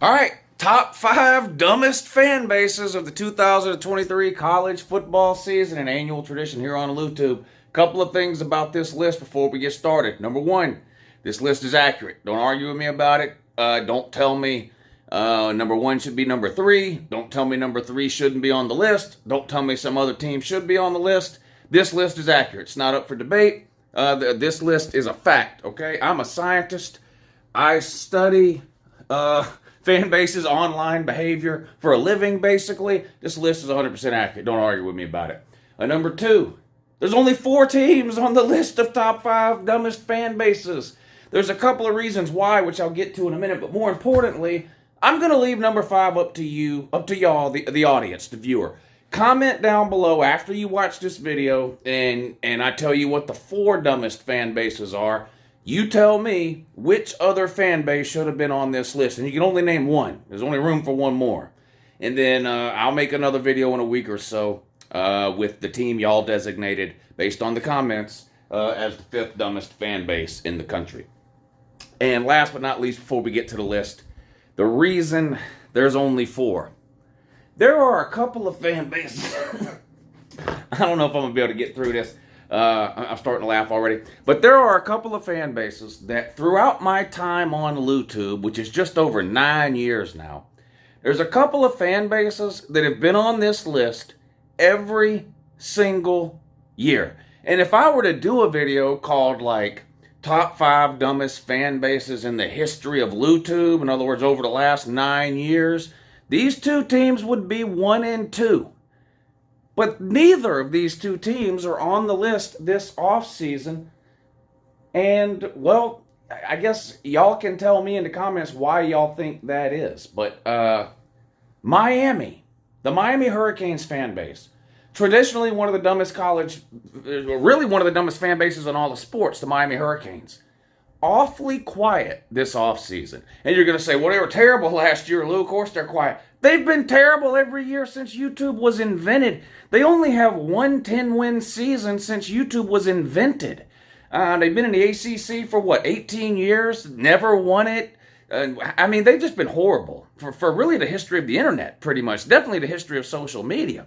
All right, top five dumbest fan bases of the 2023 college football season, an annual tradition here on YouTube. Couple of things about this list before we get started. Number one, this list is accurate. Don't argue with me about it. Don't tell me number one should be number three. Don't tell me number three shouldn't be on the list. Don't tell me some other team should be on the list. This list is accurate. It's not up for debate. This list is a fact, okay? I'm a scientist. I study fan bases, online behavior for a living, basically. This list is 100% accurate. Don't argue with me about it. Number two, there's only 4 teams on the list of top 5 dumbest fan bases. There's a couple of reasons why, which I'll get to in a minute, but more importantly, I'm going to leave number 5 up to you, up to y'all, the audience, the viewer. Comment down below after you watch this video, and I tell you what the 4 dumbest fan bases are. You tell me which other fan base should have been on this list. And you can only name one. There's only room for one more. And then I'll make another video in a week or so with the team y'all designated based on the comments as the 5th dumbest fan base in the country. And last but not least, before we get to the list, the reason there's only 4. There are a couple of fan bases. I don't know if I'm going to be able to get through this. I'm starting to laugh already. But there are a couple of fan bases that throughout my time on YouTube, which is just over 9 years now, there's a couple of fan bases that have been on this list every single year. And if I were to do a video called like top 5 dumbest fan bases in the history of YouTube, in other words, over the last 9 years, these 2 teams would be 1 and 2. But neither of these 2 teams are on the list this offseason. And, well, I guess y'all can tell me in the comments why y'all think that is. But Miami, the Miami Hurricanes fan base, traditionally one of the dumbest really one of the dumbest fan bases in all the sports, the Miami Hurricanes. Awfully quiet this offseason. And you're going to say, well, they were terrible last year, Lou. Of course they're quiet. They've been terrible every year since YouTube was invented. They only have one 10-win season since YouTube was invented. They've been in the ACC for, 18 years? Never won it. I mean, they've just been horrible for really the history of the internet, pretty much. Definitely the history of social media.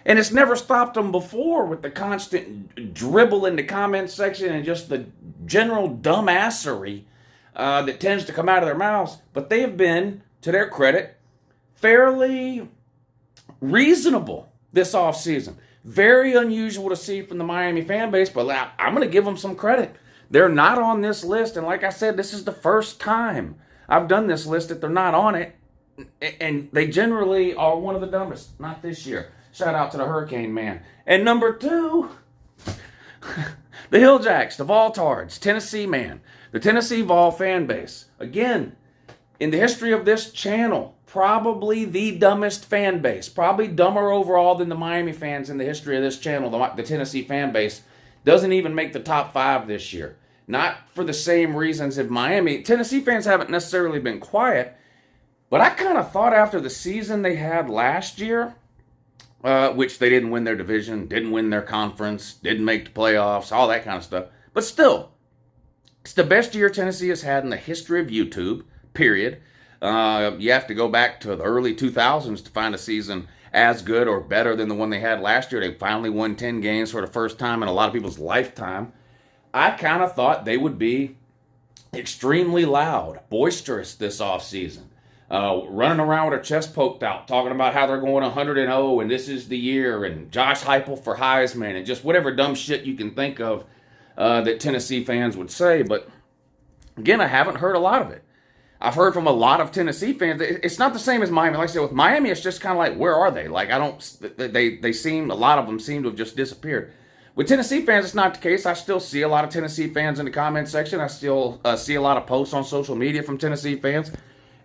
And it's never stopped them before with the constant dribble in the comment section and just the general dumbassery that tends to come out of their mouths. But they have been, to their credit, fairly reasonable this offseason. Very unusual to see from the Miami fan base, but I'm going to give them some credit. They're not on this list, and like I said, this is the first time I've done this list that they're not on it, and they generally are one of the dumbest. Not this year. Shout out to the Hurricane man. And number 2, the Hilljacks, the Voltards, Tennessee man. The Tennessee Vol fan base. Again, in the history of this channel, probably the dumbest fan base. Probably dumber overall than the Miami fans in the history of this channel. The Tennessee fan base doesn't even make the top 5 this year. Not for the same reasons as Miami. Tennessee fans haven't necessarily been quiet, but I kind of thought after the season they had last year, which they didn't win their division, didn't win their conference, didn't make the playoffs, all that kind of stuff. But still, it's the best year Tennessee has had in the history of YouTube, period. You have to go back to the early 2000s to find a season as good or better than the one they had last year. They finally won 10 games for the first time in a lot of people's lifetime. I kind of thought they would be extremely loud, boisterous this offseason. Running around with their chest poked out, talking about how they're going 100-0 and this is the year, and Josh Heupel for Heisman, and just whatever dumb shit you can think of that Tennessee fans would say. But again, I haven't heard a lot of it. I've heard from a lot of Tennessee fans. It's not the same as Miami. Like I said, with Miami, it's just kind of like, where are they? Like, they seem, a lot of them seem to have just disappeared. With Tennessee fans, it's not the case. I still see a lot of Tennessee fans in the comment section. I still see a lot of posts on social media from Tennessee fans.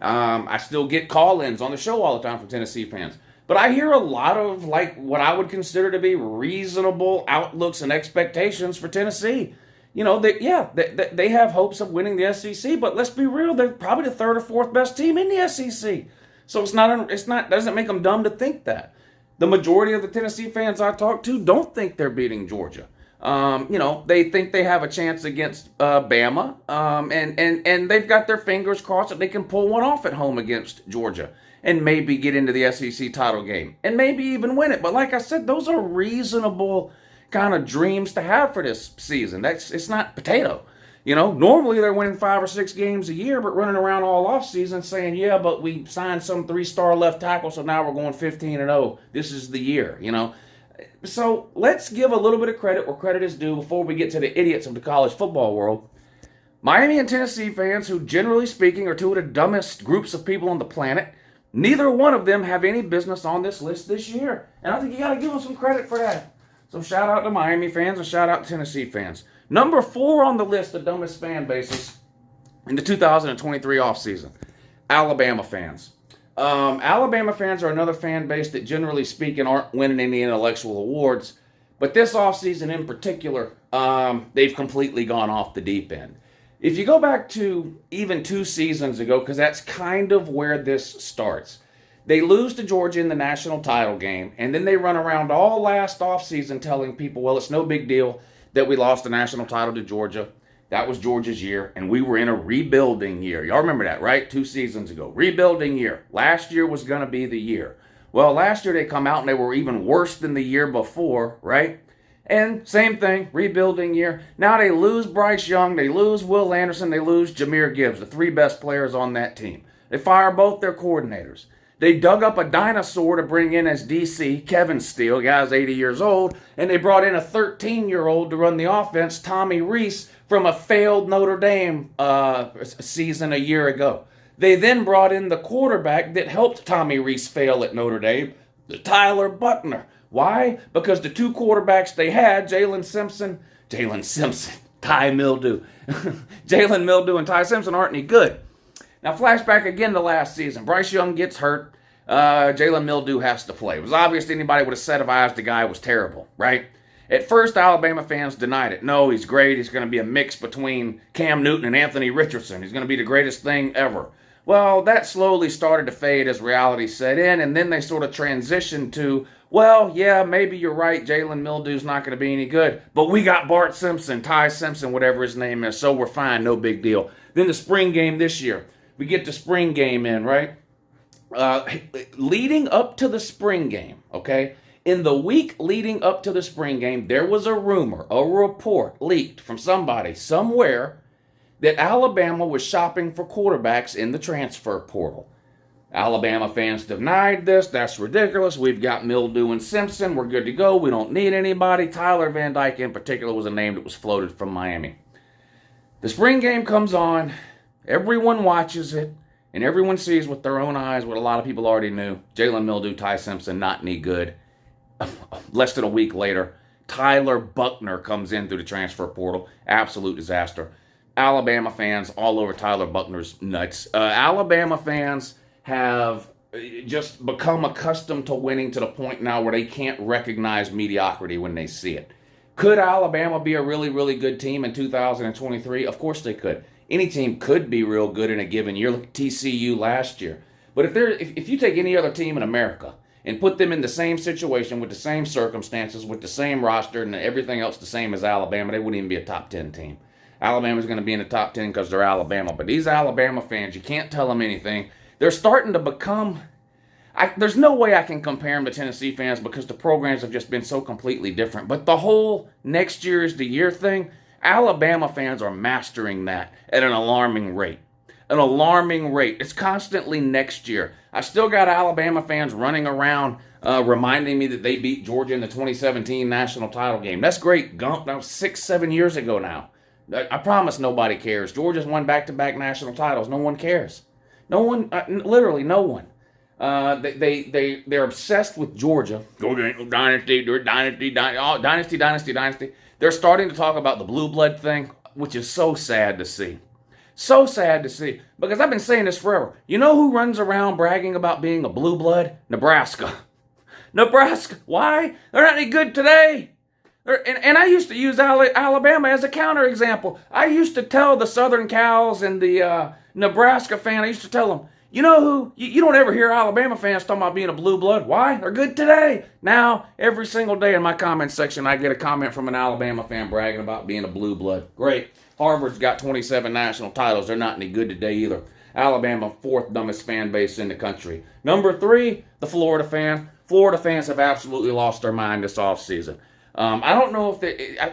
I still get call-ins on the show all the time from Tennessee fans. But I hear a lot of, like, what I would consider to be reasonable outlooks and expectations for Tennessee. You know, they have hopes of winning the SEC, but let's be real, they're probably the 3rd or 4th best team in the SEC. So doesn't make them dumb to think that. The majority of the Tennessee fans I talk to don't think they're beating Georgia. They think they have a chance against Bama, and they've got their fingers crossed that they can pull one off at home against Georgia and maybe get into the SEC title game and maybe even win it. But like I said, those are reasonable kind of dreams to have for this season. It's not potato. Normally they're winning 5 or 6 games a year, but running around all offseason saying, yeah, but we signed some 3-star left tackle, so now we're going 15-0. This is the year, So let's give a little bit of credit where credit is due before we get to the idiots of the college football world. Miami and Tennessee fans, who generally speaking are two of the dumbest groups of people on the planet, neither one of them have any business on this list this year. And I think you got to give them some credit for that. So shout out to Miami fans and shout out to Tennessee fans. Number 4 on the list of dumbest fan bases in the 2023 offseason, Alabama fans. Alabama fans are another fan base that, generally speaking, aren't winning any intellectual awards. But this offseason in particular, they've completely gone off the deep end. If you go back to even 2 seasons ago, because that's kind of where this starts, they lose to Georgia in the national title game, and then they run around all last offseason telling people, well, it's no big deal that we lost the national title to Georgia. That was Georgia's year, and we were in a rebuilding year. Y'all remember that, right? 2 seasons ago. Rebuilding year. Last year was going to be the year. Well, last year they come out and they were even worse than the year before, right? And same thing, rebuilding year. Now they lose Bryce Young, they lose Will Anderson, they lose Jahmyr Gibbs, the 3 best players on that team. They fire both their coordinators. They dug up a dinosaur to bring in as DC, Kevin Steele, guy's 80 years old, and they brought in a 13-year-old to run the offense, Tommy Rees, from a failed Notre Dame season a year ago. They then brought in the quarterback that helped Tommy Rees fail at Notre Dame, Tyler Buckner. Why? Because the 2 quarterbacks they had, Jalen Simpson, Ty Mildew. Jalen Mildew and Ty Simpson aren't any good. Now, flashback again to last season. Bryce Young gets hurt. Jalen Mildew has to play. It was obvious to anybody with a set of eyes the guy was terrible, right? At first, Alabama fans denied it. No, he's great. He's going to be a mix between Cam Newton and Anthony Richardson. He's going to be the greatest thing ever. Well, that slowly started to fade as reality set in, and then they sort of transitioned to, well, yeah, maybe you're right. Jalen Mildew's not going to be any good, but we got Bart Simpson, Ty Simpson, whatever his name is, so we're fine. No big deal. Then the spring game this year. We get the spring game in, right? Leading up to the spring game, okay? In the week leading up to the spring game, there was a rumor, a report leaked from somebody, somewhere, that Alabama was shopping for quarterbacks in the transfer portal. Alabama fans denied this. That's ridiculous. We've got Mildew and Simpson. We're good to go. We don't need anybody. Tyler Van Dyke in particular was a name that was floated from Miami. The spring game comes on. Everyone watches it, and everyone sees with their own eyes what a lot of people already knew. Jalen Mildew, Ty Simpson, not any good. Less than a week later, Tyler Buckner comes in through the transfer portal. Absolute disaster. Alabama fans all over Tyler Buckner's nuts. Alabama fans have just become accustomed to winning to the point now where they can't recognize mediocrity when they see it. Could Alabama be a really, really good team in 2023? Of course they could. Any team could be real good in a given year. Look at TCU last year. But if you take any other team in America and put them in the same situation with the same circumstances, with the same roster and everything else the same as Alabama, they wouldn't even be a top 10 team. Alabama's going to be in the top 10 because they're Alabama. But these Alabama fans, you can't tell them anything. They're starting to become... there's no way I can compare them to Tennessee fans because the programs have just been so completely different. But the whole next year is the year thing, Alabama fans are mastering that at an alarming rate. An alarming rate. It's constantly next year. I still got Alabama fans running around reminding me that they beat Georgia in the 2017 national title game. That's great. That was 6-7 years ago now. I promise nobody cares. Georgia's won back-to-back national titles. No one cares. No one, literally no one. They're obsessed with Georgia. Georgia dynasty. They're starting to talk about the blue blood thing, which is so sad to see. So sad to see. Because I've been saying this forever. You know who runs around bragging about being a blue blood? Nebraska. Nebraska. Why? They're not any good today. And I used to use Alabama as a counterexample. I used to tell the Southern Cows and the Nebraska fan, I used to tell them, You know who? You don't ever hear Alabama fans talking about being a blue blood. Why? They're good today. Now, every single day in my comment section, I get a comment from an Alabama fan bragging about being a blue blood. Great. Harvard's got 27 national titles. They're not any good today either. Alabama, fourth dumbest fan base in the country. Number 3, the Florida fan. Florida fans have absolutely lost their mind this offseason. I don't know if they... I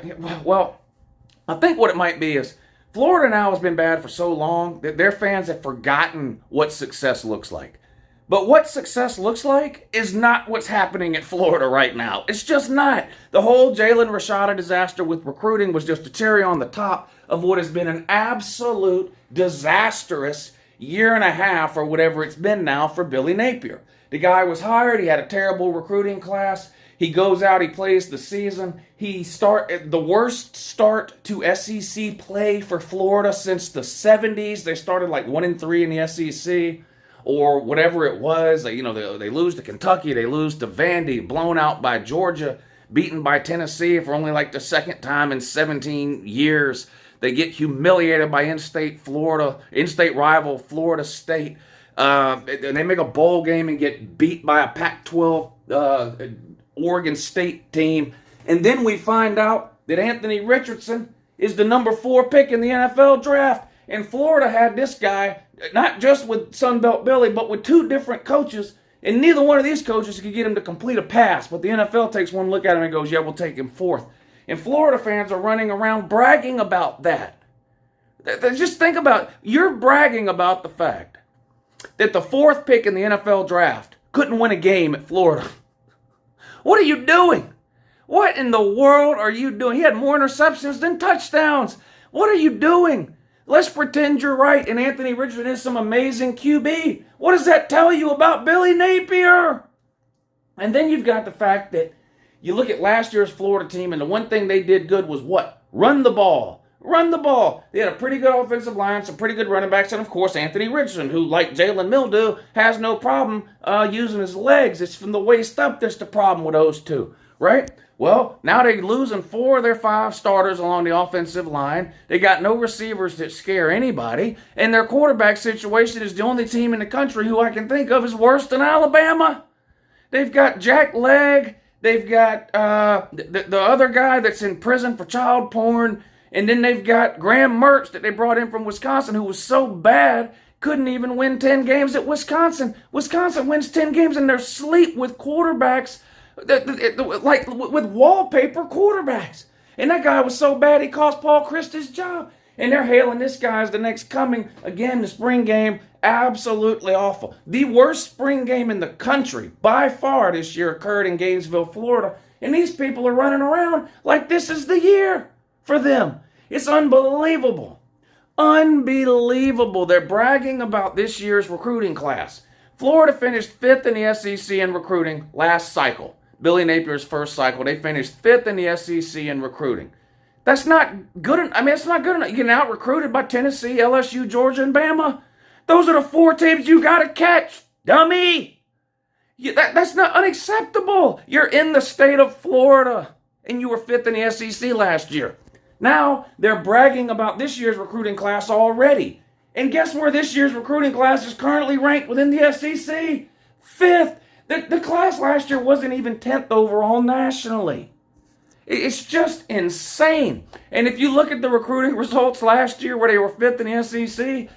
think what it might be is Florida now has been bad for so long that their fans have forgotten what success looks like. But what success looks like is not what's happening at Florida right now. It's just not. The whole Jalen Rashada disaster with recruiting was just a cherry on the top of what has been an absolute disastrous year and a half or whatever it's been now for Billy Napier. The guy was hired. He had a terrible recruiting class. He goes out, he plays the season. The worst start to SEC play for Florida since the 70s. They started like 1-3 in the SEC or whatever it was. They lose to Kentucky, they lose to Vandy, blown out by Georgia, beaten by Tennessee for only like the second time in 17 years. They get humiliated by in-state rival Florida State. And they make a bowl game and get beat by a Pac-12 Oregon State team. And then we find out that Anthony Richardson is the number 4 pick in the NFL draft. And Florida had this guy, not just with Sunbelt Billy, but with 2 different coaches. And neither one of these coaches could get him to complete a pass. But the NFL takes one look at him and goes, yeah, we'll take him 4th. And Florida fans are running around bragging about that. Just think about it. You're bragging about the fact that the 4th pick in the NFL draft couldn't win a game at Florida. What are you doing? What in the world are you doing? He had more interceptions than touchdowns. What are you doing? Let's pretend you're right and Anthony Richardson is some amazing QB. What does that tell you about Billy Napier? And then you've got the fact that you look at last year's Florida team and the one thing they did good was what? Run the ball. Run the ball. They had a pretty good offensive line, some pretty good running backs, and of course Anthony Richardson, who, like Jalen Mildew, has no problem using his legs. It's from the waist up that's the problem with those two, right? Well, now they're losing 4 of their 5 starters along the offensive line. They got no receivers that scare anybody, and their quarterback situation is the only team in the country who I can think of is worse than Alabama. They've got Jack Legg. They've got the other guy that's in prison for child porn. And then they've got Graham Mertz that they brought in from Wisconsin, who was so bad, couldn't even win 10 games at Wisconsin. Wisconsin wins 10 games in their sleep with quarterbacks, like with wallpaper quarterbacks. And that guy was so bad, he cost Paul Chryst his job. And they're hailing this guy as the next coming. Again, the spring game, absolutely awful. The worst spring game in the country, by far this year, occurred in Gainesville, Florida. And these people are running around like this is the year for them. It's unbelievable. Unbelievable. They're bragging about this year's recruiting class. Florida finished 5th in the SEC in recruiting last cycle. Billy Napier's first cycle. They finished 5th in the SEC in recruiting. That's not good. I mean, it's not good enough. You get out-recruited by Tennessee, LSU, Georgia, and Bama. Those are the 4 teams you got to catch, dummy. That's not unacceptable. You're in the state of Florida, and you were 5th in the SEC last year. Now, they're bragging about this year's recruiting class already. And guess where this year's recruiting class is currently ranked within the SEC? 5th. The class last year wasn't even 10th overall nationally. It's just insane. And if you look at the recruiting results last year where they were 5th in the SEC,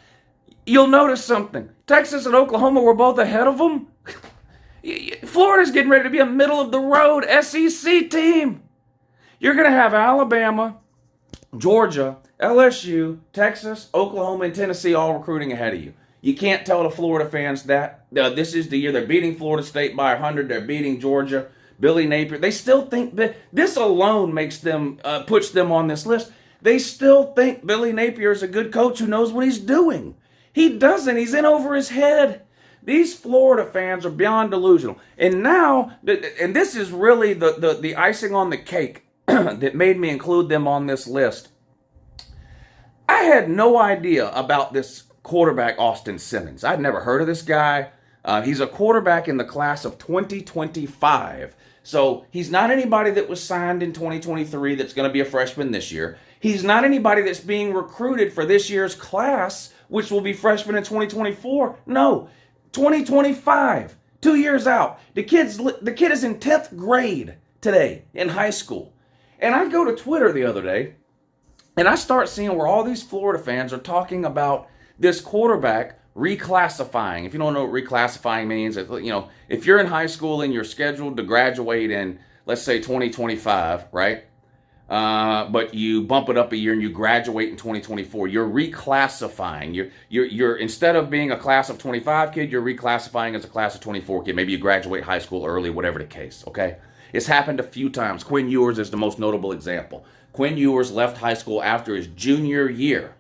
you'll notice something. Texas and Oklahoma were both ahead of them. Florida's getting ready to be a middle-of-the-road SEC team. You're going to have Alabama, Georgia, LSU, Texas, Oklahoma, and Tennessee all recruiting ahead of you. You can't tell the Florida fans that. This is the year they're beating Florida State by 100. They're beating Georgia. Billy Napier. They still think that this alone makes them, puts them on this list. They still think Billy Napier is a good coach who knows what he's doing. He doesn't. He's in over his head. These Florida fans are beyond delusional. And now, and this is really the icing on the cake that made me include them on this list. I had no idea about this quarterback, Austin Simmons. I'd never heard of this guy. He's a quarterback in the class of 2025. So he's not anybody that was signed in 2023 that's going to be a freshman this year. He's not anybody that's being recruited for this year's class, which will be freshmen in 2024. No, 2025, 2 years out. The kid is in 10th grade today in high school. And I go to Twitter the other day, and I start seeing where all these Florida fans are talking about this quarterback reclassifying. If you don't know what reclassifying means, if you're in high school and you're scheduled to graduate in, let's say 2025, right? But you bump it up a year and you graduate in 2024, you're reclassifying. You're instead of being a class of 25 kid, you're reclassifying as a class of 24 kid. Maybe you graduate high school early, whatever the case, okay? It's happened a few times. Quinn Ewers is the most notable example. Quinn Ewers left high school after his junior year.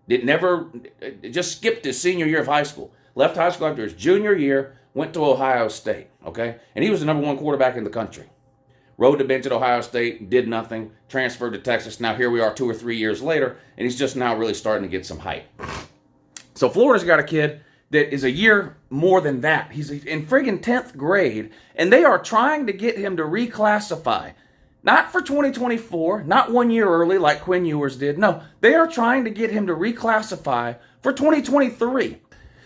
Just skipped his senior year of high school. Left high school after his junior year, went to Ohio State, okay? And he was the #1 quarterback in the country. Rode the bench at Ohio State, did nothing, transferred to Texas. Now here we are 2 or 3 years later, and he's just now really starting to get some hype. So Florida's got a kid that is a year more than that. He's in friggin' 10th grade, and they are trying to get him to reclassify. Not for 2024, not 1 year early like Quinn Ewers did. No, they are trying to get him to reclassify for 2023.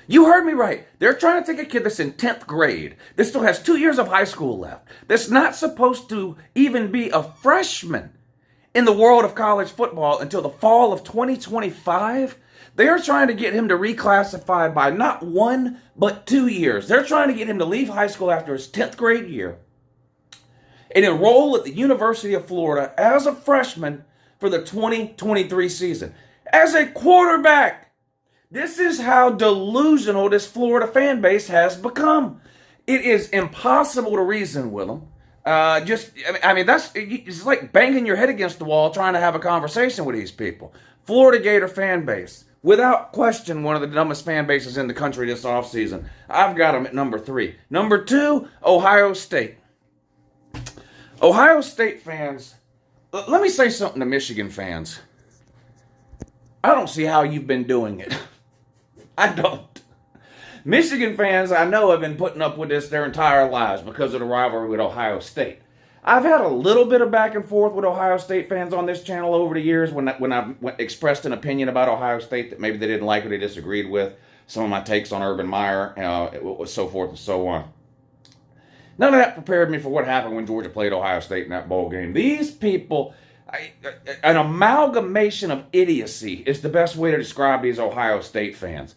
You heard me right. They're trying to take a kid that's in 10th grade, that still has 2 years of high school left, that's not supposed to even be a freshman in the world of college football until the fall of 2025. They are trying to get him to reclassify by not 1, but 2 years. They're trying to get him to leave high school after his 10th grade year and enroll at the University of Florida as a freshman for the 2023 season. As a quarterback, this is how delusional this Florida fan base has become. It is impossible to reason with them. It's like banging your head against the wall trying to have a conversation with these people. Florida Gator fan base, without question, one of the dumbest fan bases in the country this offseason. I've got them at number 3. Number 2, Ohio State. Ohio State fans, let me say something to Michigan fans. I don't see how you've been doing it. I don't. Michigan fans, I know, have been putting up with this their entire lives because of the rivalry with Ohio State. I've had a little bit of back and forth with Ohio State fans on this channel over the years when I've expressed an opinion about Ohio State that maybe they didn't like or they disagreed with. Some of my takes on Urban Meyer, so forth and so on. None of that prepared me for what happened when Georgia played Ohio State in that bowl game. These people, an amalgamation of idiocy is the best way to describe these Ohio State fans.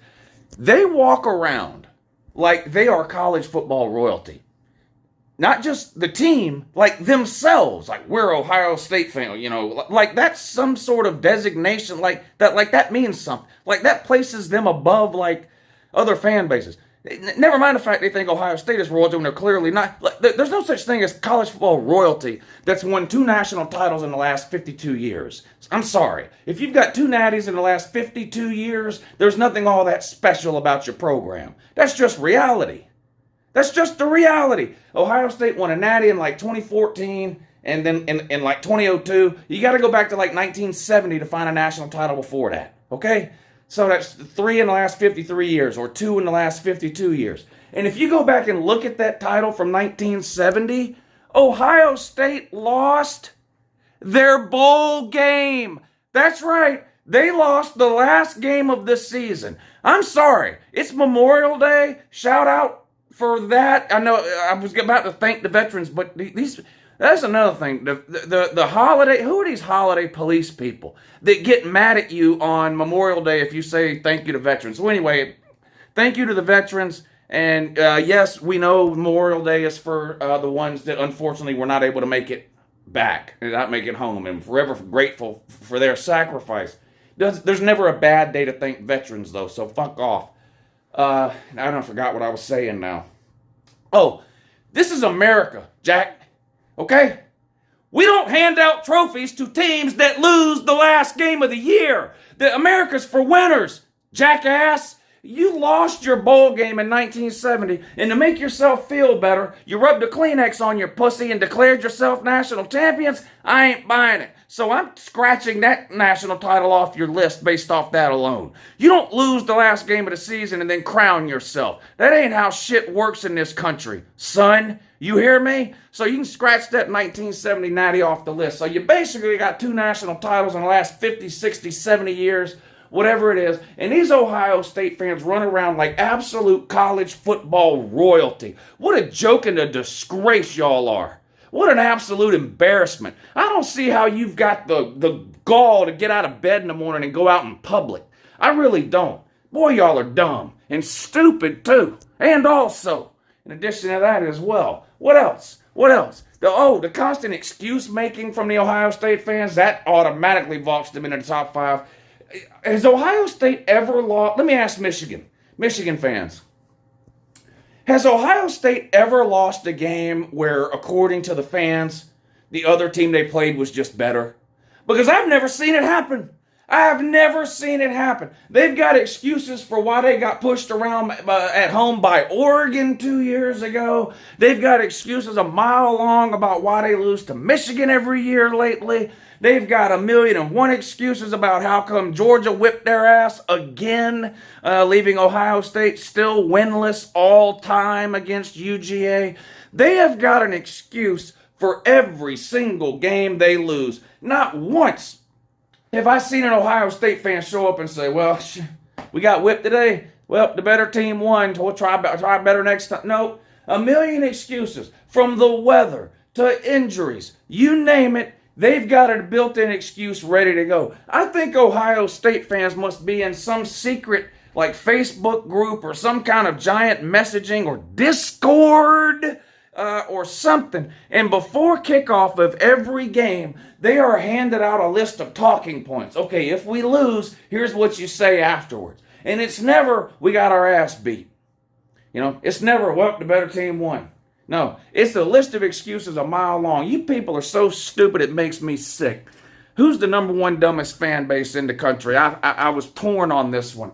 They walk around like they are college football royalty. Not just the team, like themselves. Like, we're Ohio State fans, like that's some sort of designation, like that means something. Like that places them above like other fan bases. Never mind the fact they think Ohio State is royalty when they're clearly not. There's no such thing as college football royalty that's won 2 national titles in the last 52 years. I'm sorry. If you've got 2 natties in the last 52 years, there's nothing all that special about your program. That's just reality. That's just the reality. Ohio State won a natty in like 2014, and then in like 2002. You got to go back to like 1970 to find a national title before that, okay? So that's 3 in the last 53 years, or 2 in the last 52 years. And if you go back and look at that title from 1970, Ohio State lost their bowl game. That's right. They lost the last game of this season. I'm sorry. It's Memorial Day. Shout out for that. I know I was about to thank the veterans, but that's another thing. The holiday, who are these holiday police people that get mad at you on Memorial Day if you say thank you to veterans? So anyway, thank you to the veterans. And yes, we know Memorial Day is for the ones that unfortunately were not able to make it back and not make it home, and forever grateful for their sacrifice. There's never a bad day to thank veterans, though, so fuck off. I forgot what I was saying now. Oh, this is America, Jack. Okay? We don't hand out trophies to teams that lose the last game of the year. America's for winners, jackass. You lost your bowl game in 1970, and to make yourself feel better, you rubbed a Kleenex on your pussy and declared yourself national champions. I ain't buying it. So I'm scratching that national title off your list based off that alone. You don't lose the last game of the season and then crown yourself. That ain't how shit works in this country, son. You hear me? So you can scratch that 1970 natty off the list. So you basically got 2 national titles in the last 50, 60, 70 years. whatever it is. And these Ohio State fans run around like absolute college football royalty. What a joke and a disgrace y'all are. What an absolute embarrassment. I don't see how you've got the gall to get out of bed in the morning and go out in public. I really don't. Boy, y'all are dumb and stupid too. And also, in addition to that as well. What else? What else? The constant excuse making from the Ohio State fans, that automatically vaults them into the top 5. Has Ohio State ever lost? Let me ask Michigan fans. Has Ohio State ever lost a game where, according to the fans, the other team they played was just better? Because I've never seen it happen. I have never seen it happen. They've got excuses for why they got pushed around at home by Oregon 2 years ago. They've got excuses a mile long about why they lose to Michigan every year lately. They've got 1,000,001 excuses about how come Georgia whipped their ass again, leaving Ohio State still winless all time against UGA. They have got an excuse for every single game they lose. Not once have I seen an Ohio State fan show up and say, well, we got whipped today. Well, the better team won. We'll try better next time. No, 1,000,000 excuses. From the weather to injuries, you name it, they've got a built-in excuse ready to go. I think Ohio State fans must be in some secret like Facebook group or some kind of giant messaging or Discord or something. And before kickoff of every game, they are handed out a list of talking points. Okay, if we lose, here's what you say afterwards. And it's never, we got our ass beat. You know, it's never, well, the better team won. No, it's a list of excuses a mile long. You people are so stupid it makes me sick. Who's the number one dumbest fan base in the country? I was torn on this one.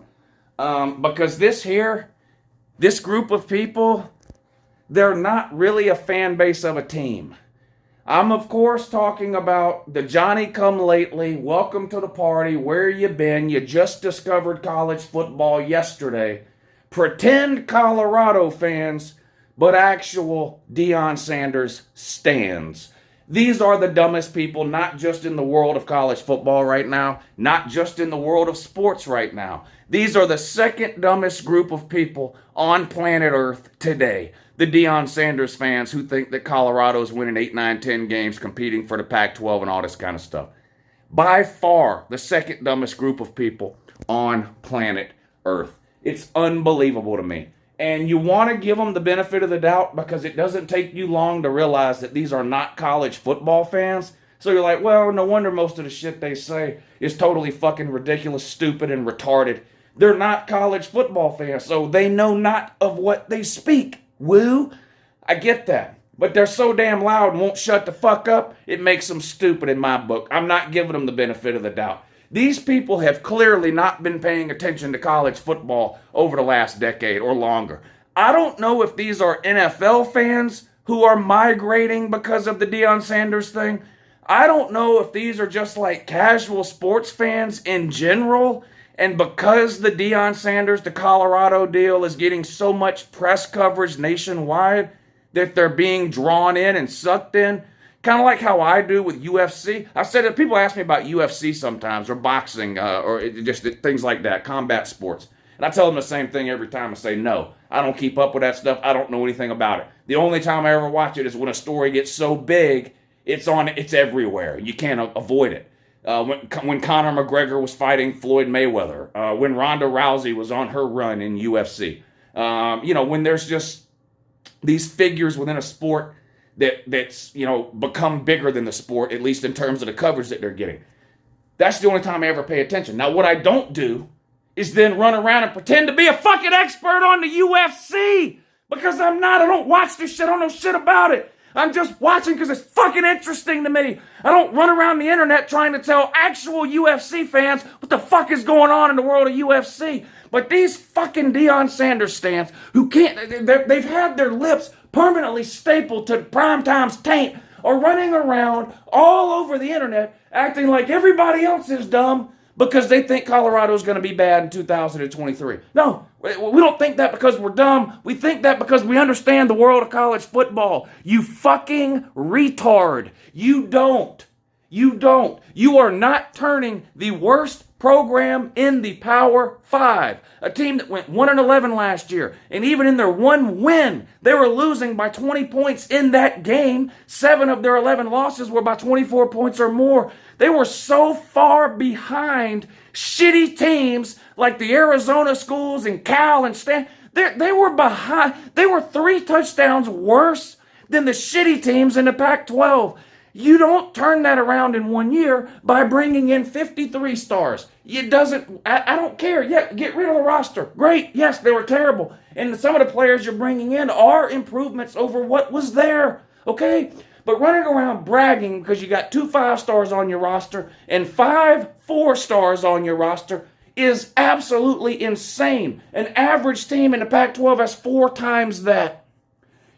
Because this group of people, they're not really a fan base of a team. I'm, of course, talking about the Johnny-come-lately, welcome to the party, where you been, you just discovered college football yesterday, pretend Colorado fans, but actual Deion Sanders stans. These are the dumbest people, not just in the world of college football right now, not just in the world of sports right now. These are the second dumbest group of people on planet Earth today. The Deion Sanders fans who think that Colorado's winning 8, 9, 10 games competing for the Pac-12 and all this kind of stuff. By far, the second dumbest group of people on planet Earth. It's unbelievable to me. And you want to give them the benefit of the doubt because it doesn't take you long to realize that these are not college football fans. So you're like, well, no wonder most of the shit they say is totally fucking ridiculous, stupid, and retarded. They're not college football fans, so they know not of what they speak. Woo? I get that. But they're so damn loud and won't shut the fuck up, it makes them stupid in my book. I'm not giving them the benefit of the doubt. These people have clearly not been paying attention to college football over the last decade or longer. I don't know if these are NFL fans who are migrating because of the Deion Sanders thing. I don't know if these are just like casual sports fans in general. And because the Deion Sanders to Colorado deal is getting so much press coverage nationwide that they're being drawn in and sucked in, kind of like how I do with UFC. I've said that people ask me about UFC sometimes, or boxing, or just things like that, combat sports. And I tell them the same thing every time. I say, no, I don't keep up with that stuff. I don't know anything about it. The only time I ever watch it is when a story gets so big, it's everywhere. You can't avoid it. When Conor McGregor was fighting Floyd Mayweather, when Ronda Rousey was on her run in UFC, when there's just these figures within a sport that's become bigger than the sport, at least in terms of the coverage that they're getting. That's the only time I ever pay attention. Now, what I don't do is then run around and pretend to be a fucking expert on the UFC, because I'm not. I don't watch this shit. I don't know shit about it. I'm just watching because it's fucking interesting to me. I don't run around the internet trying to tell actual UFC fans what the fuck is going on in the world of UFC. But these fucking Deion Sanders stans who can't, they've had their lips permanently stapled to Primetime's taint are running around all over the internet acting like everybody else is dumb because they think Colorado's going to be bad in 2023. No, we don't think that because we're dumb. We think that because we understand the world of college football. You fucking retard. You don't. You are not turning the worst program in the Power 5. A team that went 1-11 last year. And even in their one win, they were losing by 20 points in that game. 7 of their 11 losses were by 24 points or more. They were so far behind shitty teams like the Arizona schools and Cal and Stan. They were behind. They were 3 touchdowns worse than the shitty teams in the Pac-12. You don't turn that around in 1 year by bringing in 53 stars. It doesn't, I don't care. Yeah, get rid of the roster. Great. Yes, they were terrible. And some of the players you're bringing in are improvements over what was there. Okay? But running around bragging because you got 2 5-stars on your roster and 5 4-stars on your roster is absolutely insane. An average team in the Pac-12 has 4 times that.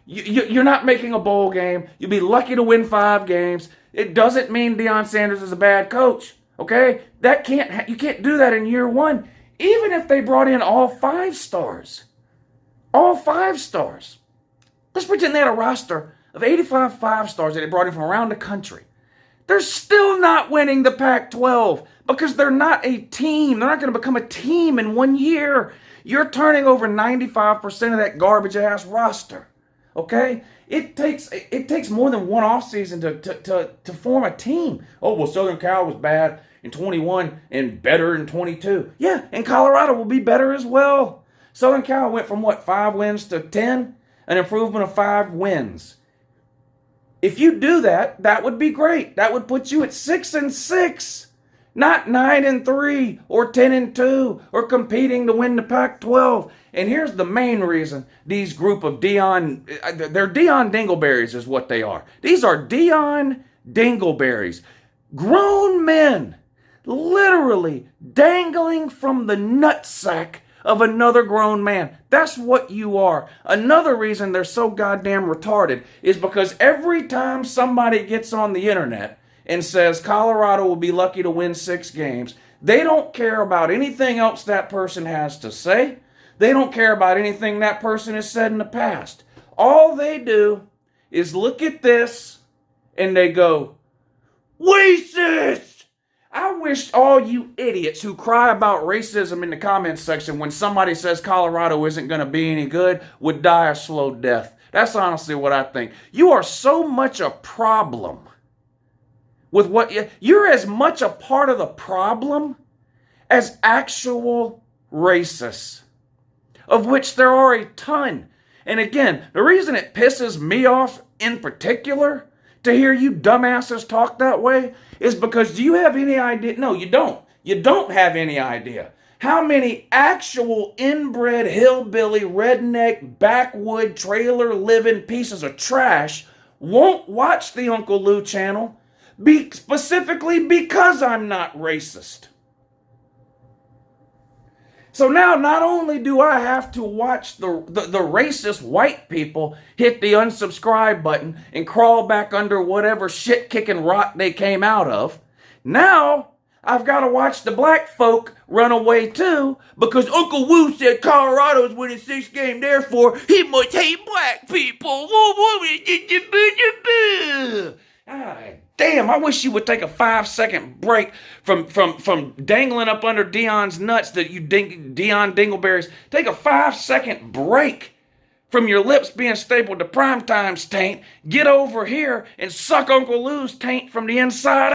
You're not making a bowl game. You'll be lucky to win 5 games. It doesn't mean Deion Sanders is a bad coach. Okay? You can't do that in year 1. Even if they brought in all 5 stars. All 5 stars. Let's pretend they had a roster of 85 5-stars that they brought in from around the country. They're still not winning the Pac-12 because they're not a team. They're not going to become a team in 1 year. You're turning over 95% of that garbage-ass roster. Okay? It takes more than one offseason to form a team. Oh, well, Southern Cal was bad in 21 and better in 22. Yeah, and Colorado will be better as well. Southern Cal went from, 5 wins to 10? An improvement of 5 wins. If you do that, that would be great. That would put you at 6-6. Not 9-3 or 10-2 or competing to win the Pac-12. And here's the main reason these group of they're Deion Dingleberries is what they are. These are Deion Dingleberries. Grown men literally dangling from the nutsack of another grown man. That's what you are. Another reason they're so goddamn retarded is because every time somebody gets on the internet and says Colorado will be lucky to win 6 games, they don't care about anything else that person has to say. They don't care about anything that person has said in the past. All they do is look at this and they go, racist! I wish all you idiots who cry about racism in the comments section when somebody says Colorado isn't going to be any good would die a slow death. That's honestly what I think. You are so much a problem with you're as much a part of the problem as actual racists, of which there are a ton. And again, the reason it pisses me off in particular to hear you dumbasses talk that way is because do you have any idea? No, you don't. You don't have any idea how many actual inbred, hillbilly, redneck, backwood, trailer living pieces of trash won't watch the Uncle Lou channel specifically because I'm not racist. So now, not only do I have to watch the racist white people hit the unsubscribe button and crawl back under whatever shit-kicking rock they came out of, now I've got to watch the black folk run away too because Uncle Wu said Colorado's winning 6 games, therefore he must hate black people. Damn, I wish you would take a 5-second break from dangling up under Deion's nuts that you Deion Dingleberries. Take a 5-second break from your lips being stapled to Primetime's taint. Get over here and suck Uncle Lou's taint from the inside